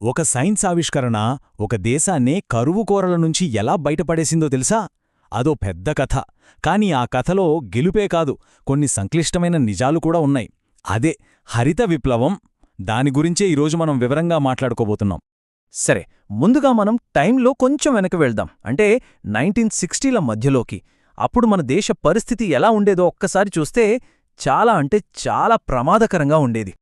ఒక సైన్స్ ఆవిష్కరణ ఒక దేశాన్నే కరువు కోరల నుంచి ఎలా బయటపడేసిందో తెలుసా? అదో పెద్ద కథ. కాని ఆ కథలో గెలుపే కాదు, కొన్ని సంక్లిష్టమైన నిజాలు కూడా ఉన్నాయి. అదే హరిత విప్లవం. దాని గురించే ఈరోజు మనం వివరంగా మాట్లాడుకోబోతున్నాం. సరే, ముందుగా మనం టైంలో కొంచెం వెనక్కి వెళ్దాం. అంటే 1960ల మధ్యలోకి. అప్పుడు మన దేశ పరిస్థితి ఎలా ఉండేదో ఒక్కసారి చూస్తే చాలా ప్రమాదకరంగా ఉండేది.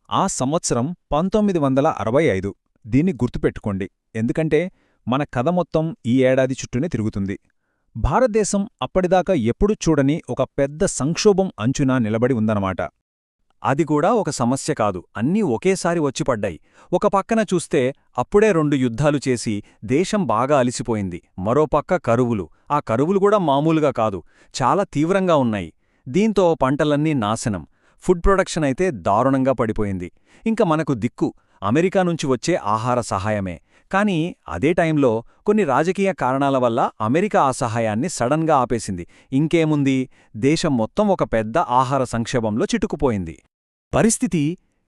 ఆ సంవత్సరం 1965. దీన్ని గుర్తుపెట్టుకోండి, ఎందుకంటే మన కథ మొత్తం ఈ ఏడాది చుట్టూనే తిరుగుతుంది. భారతదేశం అప్పటిదాకా ఎప్పుడూ చూడని ఒక పెద్ద సంక్షోభం అంచున నిలబడి ఉందన్నమాట. అది కూడా ఒక సమస్య కాదు, అన్నీ ఒకేసారి వచ్చిపడ్డాయి. ఒక పక్కన చూస్తే అప్పుడే 2 యుద్ధాలు చేసి దేశం బాగా అలిసిపోయింది. మరోపక్క కరువులు. ఆ కరువులు కూడా మామూలుగా కాదు, చాలా తీవ్రంగా ఉన్నాయి. దీంతో పంటలన్నీ నాశనం. ఫుడ్ ప్రొడక్షన్ అయితే దారుణంగా పడిపోయింది. ఇంక మనకు దిక్కు అమెరికా నుంచి వచ్చే ఆహార సహాయమే. కానీ అదే టైంలో కొన్ని రాజకీయ కారణాల వల్ల అమెరికా ఆ సహాయాన్ని సడన్గా ఆపేసింది. ఇంకేముంది, దేశం మొత్తం ఒక పెద్ద ఆహార సంక్షోభంలో చిటుకుపోయింది. పరిస్థితి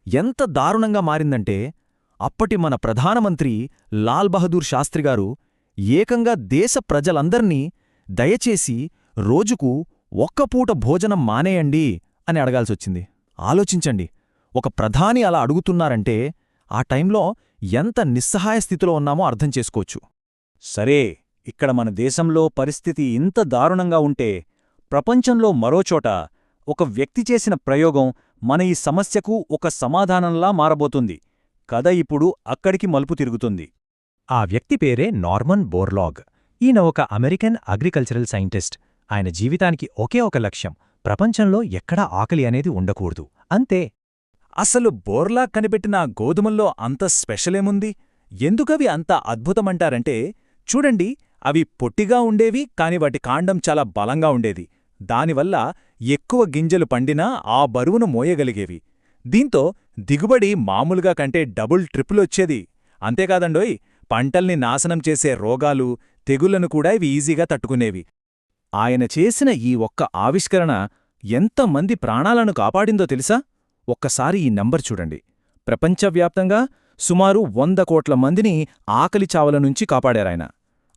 ఎంత దారుణంగా మారిందంటే, అప్పటి మన ప్రధానమంత్రి లాల్ బహదూర్ శాస్త్రిగారు ఏకంగా దేశ ప్రజలందర్నీ దయచేసి రోజుకు ఒక్కపూట భోజనం మానేయండి అని అడగాల్సొచ్చింది. ఆలోచించండి, ఒక ప్రధాని అలా అడుగుతున్నారంటే ఆ టైంలో ఎంత నిస్సహాయ స్థితిలో ఉన్నామో అర్థం చేసుకోవచ్చు. సరే, ఇక్కడ మన దేశంలో పరిస్థితి ఇంత దారుణంగా ఉంటే, ప్రపంచంలో మరోచోట ఒక వ్యక్తి చేసిన ప్రయోగం మన ఈ సమస్యకు ఒక సమాధానంలా మారబోతుంది. కథ ఇప్పుడు అక్కడికి మలుపు తిరుగుతుంది. ఆ వ్యక్తి పేరే నార్మన్ బోర్లాగ్. ఈయన ఒక అమెరికన్ అగ్రికల్చరల్ సైంటిస్ట్. ఆయన జీవితానికి ఒకే ఒక లక్ష్యం, ప్రపంచంలో ఎక్కడా ఆకలి అనేది ఉండకూడదు, అంతే. అసలు బోర్లాగ్ కనిపెట్టిన గోధుమల్లో అంత స్పెషలేముంది? ఎందుకవి అంత అద్భుతమంటారంటే, చూడండి, అవి పొట్టిగా ఉండేవి, కాని వాటి కాండం చాలా బలంగా ఉండేది. దానివల్ల ఎక్కువ గింజలు పండినా ఆ బరువును మోయగలిగేవి. దీంతో దిగుబడి మామూలుగా కంటే డబుల్ ట్రిపులొచ్చేది. అంతేకాదండోయ్, పంటల్ని నాశనం చేసే రోగాలు, తెగుళ్లను కూడా ఇవి ఈజీగా తట్టుకునేవి. ఆయన చేసిన ఈ ఒక్క ఆవిష్కరణ ఎంతమంది ప్రాణాలను కాపాడిందో తెలుసా? ఒక్కసారి ఈ నంబర్ చూడండి. ప్రపంచవ్యాప్తంగా సుమారు 100 కోట్ల మందిని ఆకలి చావల నుంచి కాపాడారాయన.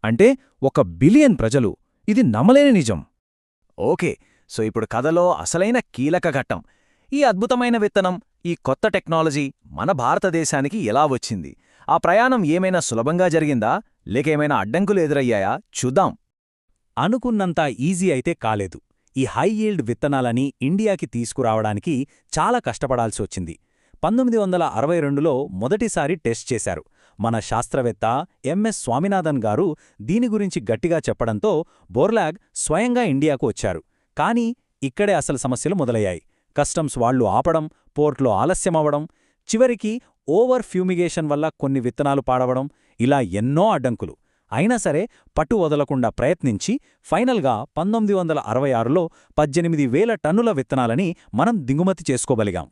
అంటే 1 బిలియన్ ప్రజలు. ఇది నమ్మలేని నిజం. ఓకే, సో ఇప్పుడు కథలో అసలైన కీలక ఘట్టం. ఈ అద్భుతమైన విత్తనం, ఈ కొత్త టెక్నాలజీ మన భారతదేశానికి ఎలా వచ్చింది? ఆ ప్రయాణం ఏమైనా సులభంగా జరిగిందా, లేకేమైనా అడ్డంకులు ఎదురయ్యాయా? చూద్దాం. అనుకున్నంత ఈజీ అయితే కాలేదు. ఈ హై ఈల్డ్ విత్తనాలని ఇండియాకి తీసుకురావడానికి చాలా కష్టపడాల్సి వచ్చింది. 1962లో మొదటిసారి టెస్ట్ చేశారు. మన శాస్త్రవేత్త ఎంఎస్ స్వామినాథన్ గారు దీని గురించి గట్టిగా చెప్పడంతో బోర్లాగ్ స్వయంగా ఇండియాకు వచ్చారు. కానీ ఇక్కడే అసలు సమస్యలు మొదలయ్యాయి. కస్టమ్స్ వాళ్లు ఆపడం, పోర్ట్లో ఆలస్యమవడం, చివరికి ఓవర్ ఫ్యూమిగేషన్ వల్ల కొన్ని విత్తనాలు పాడవడం, ఇలా ఎన్నో అడ్డంకులు. అయినా సరే పట్టు వదలకుండా ప్రయత్నించి ఫైనల్గా 1966లో 18,000 టన్నుల విత్తనాలని మనం దిగుమతి చేసుకోగలిగాం.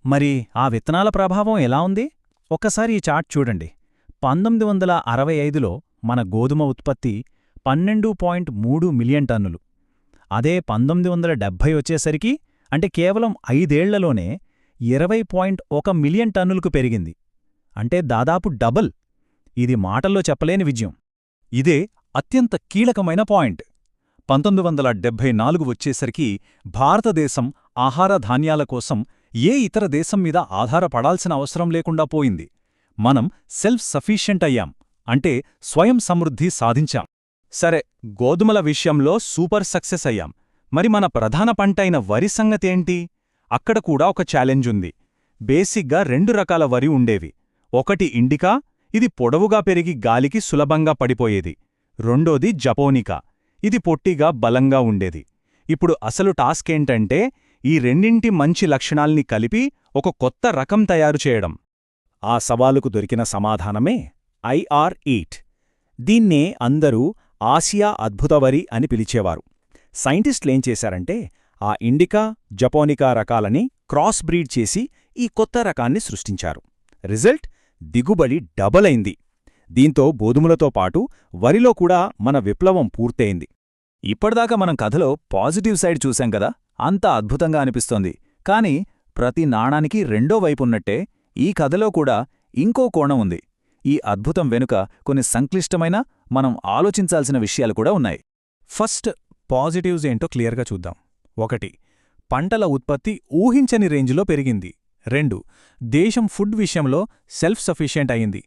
మరి ఆ విత్తనాల ప్రభావం ఎలా ఉంది? ఒక్కసారి ఈ చార్ట్ చూడండి. 1965లో మన గోధుమ ఉత్పత్తి 12.3 మిలియన్ టన్నులు. అదే 1970 వచ్చేసరికి, అంటే కేవలం 5 ఏళ్లలోనే 20.1 మిలియన్ టన్నులకు పెరిగింది. అంటే దాదాపు డబుల్. ఇది మాటల్లో చెప్పలేని విజయం. ఇదే అత్యంత కీలకమైన పాయింట్. 1974 వచ్చేసరికి భారతదేశం ఆహార ధాన్యాల కోసం ఏ ఇతర దేశం మీద ఆధారపడాల్సిన అవసరం లేకుండా పోయింది. మనం సెల్ఫ్ సఫిషియెంట్ అయ్యాం, అంటే స్వయం సమృద్ధి సాధించాం. సరే, గోధుమల విషయంలో సూపర్ సక్సెస్ అయ్యాం. మరి మన ప్రధాన పంటైన వరి సంగతేంటి? అక్కడ కూడా ఒక ఛాలెంజ్ ఉంది. బేసిక్గా 2 రకాల వరి ఉండేవి. ఒకటి ఇండికా, ఇది పొడవుగా పెరిగి గాలికి సులభంగా పడిపోయేది. రెండోది జపోనికా, ఇది పొట్టిగా బలంగా ఉండేది. ఇప్పుడు అసలు టాస్కేంటంటే, ఈ రెండింటి మంచి లక్షణాల్ని కలిపి ఒక కొత్త రకం తయారు చేయడం. ఆ సవాలుకు దొరికిన సమాధానమే IR-8. దీన్నే అందరూ ఆసియా అద్భుతవరి అని పిలిచేవారు. సైంటిస్టులేం చేశారంటే, ఆ ఇండికా, జపోనికా రకాలని క్రాస్ బ్రీడ్ చేసి ఈ కొత్త రకాన్ని సృష్టించారు. రిజల్ట్, దిగుబడి డబల్ అయింది. దీంతో గోధుమలతో పాటు వరిలో కూడా మన విప్లవం పూర్తయింది. ఇప్పటిదాకా మనం కథలో పాజిటివ్ సైడ్ చూశాం కదా, అంతా అద్భుతంగా అనిపిస్తోంది. కాని ప్రతి నాణానికి రెండో వైపున్నట్టే ఈ కథలో కూడా ఇంకో కోణం ఉంది. ఈ అద్భుతం వెనుక కొన్ని సంక్లిష్టమైన, మనం ఆలోచించాల్సిన విషయాలు కూడా ఉన్నాయి. ఫస్ట్ పాజిటివ్స్ ఏంటో క్లియర్గా చూద్దాం. 1. పంటల ఉత్పత్తి ఊహించని రేంజ్లో పెరిగింది. 2. దేశం ఫుడ్ విషయంలో సెల్ఫ్ సఫిషియెంట్ అయింది.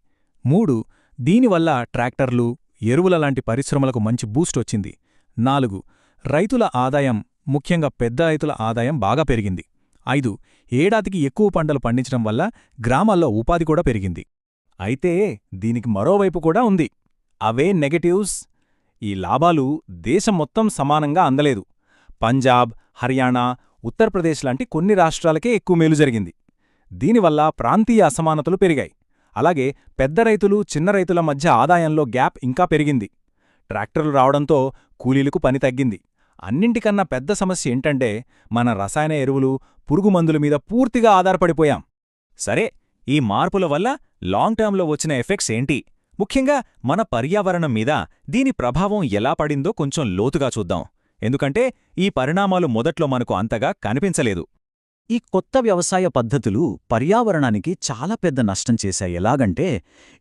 3. దీనివల్ల ట్రాక్టర్లు, ఎరువుల లాంటి పరిశ్రమలకు మంచి బూస్ట్ వచ్చింది. 4. రైతుల ఆదాయం, ముఖ్యంగా పెద్ద రైతుల ఆదాయం బాగా పెరిగింది. 5. ఏడాదికి ఎక్కువ పంటలు పండించడం వల్ల గ్రామాల్లో ఉపాధి కూడా పెరిగింది. అయితే దీనికి మరోవైపు కూడా ఉంది. అవే నెగటివ్స్. ఈ లాభాలు దేశం మొత్తం సమానంగా అందలేదు. పంజాబ్, హర్యానా, ఉత్తరప్రదేశ్ లాంటి కొన్ని రాష్ట్రాలకే ఎక్కువ మేలు జరిగింది. దీనివల్ల ప్రాంతీయ అసమానతలు పెరిగాయి. అలాగే పెద్ద రైతులు, చిన్న రైతుల మధ్య ఆదాయంలో గ్యాప్ ఇంకా పెరిగింది. ట్రాక్టర్లు రావడంతో కూలీలకు పని తగ్గింది. అన్నింటికన్నా పెద్ద సమస్య ఏంటంటే మన రసాయన ఎరువులు, పురుగుమందుల మీద పూర్తిగా ఆధారపడిపోయాం. సరే, ఈ మార్పుల వల్ల లాంగ్ టర్మ్లో వచ్చిన ఎఫెక్ట్స్ ఏంటి? ముఖ్యంగా మన పర్యావరణం మీద దీని ప్రభావం ఎలా పడిందో కొంచెం లోతుగా చూద్దాం. ఎందుకంటే ఈ పరిణామాలు మొదట్లో మనకు అంతగా కనిపించలేదు. ఈ కొత్త వ్యవసాయ పద్ధతులు పర్యావరణానికి చాలా పెద్ద నష్టం చేశాయి. ఎలాగంటే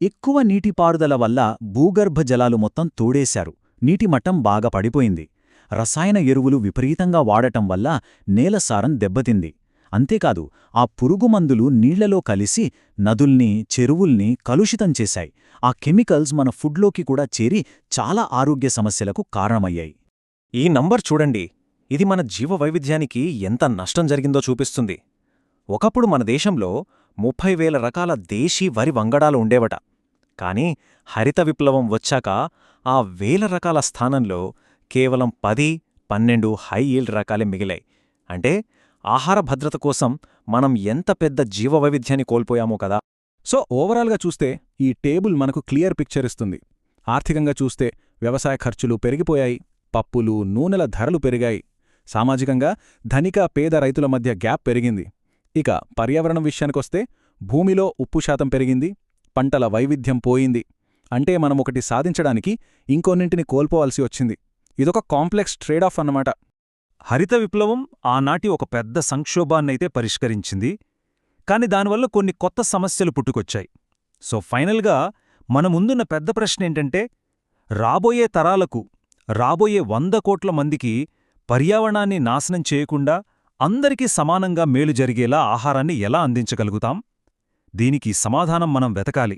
ఎక్కువ నీటిపారుదల వల్ల భూగర్భ జలాలు మొత్తం తోడేశారు. నీటిమట్టం బాగా పడిపోయింది. రసాయన ఎరువులు విపరీతంగా వాడటం వల్ల నేలసారం దెబ్బతింది. అంతేకాదు, ఆ పురుగుమందులు నీళ్లలో కలిసి నదుల్ని, చెరువుల్ని కలుషితం చేశాయి. ఆ కెమికల్స్ మన ఫుడ్లోకి కూడా చేరి చాలా ఆరోగ్య సమస్యలకు కారణమయ్యాయి. ఈ నంబర్ చూడండి, ఇది మన జీవవైవిధ్యానికి ఎంత నష్టం జరిగిందో చూపిస్తుంది. ఒకప్పుడు మన దేశంలో 30,000 రకాల దేశీ వరి వంగడాలు ఉండేవట. కానీ హరిత విప్లవం వచ్చాక ఆ 1,000 రకాల స్థానంలో కేవలం 10-12 హై ఈల్డ్ రకాలే మిగిలాయి. అంటే ఆహార భద్రత కోసం మనం ఎంత పెద్ద జీవవైవిధ్యాన్ని కోల్పోయామో కదా. సో ఓవరాల్గా చూస్తే ఈ టేబుల్ మనకు క్లియర్ పిక్చర్ ఇస్తుంది. ఆర్థికంగా చూస్తే వ్యవసాయ ఖర్చులు పెరిగిపోయాయి, పప్పులు, నూనెల ధరలు పెరిగాయి. సామాజికంగా ధనిక, పేద రైతుల మధ్య గ్యాప్ పెరిగింది. ఇక పర్యావరణం విషయానికొస్తే భూమిలో ఉప్పు శాతం పెరిగింది, పంటల వైవిధ్యం పోయింది. అంటే మనమొకటి సాధించడానికి ఇంకొన్నింటిని కోల్పోవాల్సి వచ్చింది. ఇదొక కాంప్లెక్స్ ట్రేడ్ ఆఫ్ అన్నమాట. హరిత విప్లవం ఆనాటి ఒక పెద్ద సంక్షోభాన్నైతే పరిష్కరించింది. కాని దానివల్ల కొన్ని కొత్త సమస్యలు పుట్టుకొచ్చాయి. సో ఫైనల్గా మన ముందున్న పెద్ద ప్రశ్నేంటంటే, రాబోయే తరాలకు, రాబోయే 100 కోట్ల మందికి పర్యావరణాన్ని నాశనం చేయకుండా అందరికీ సమానంగా మేలు జరిగేలా ఆహారాన్ని ఎలా అందించగలుగుతాం? దీనికి సమాధానం మనం వెతకాలి.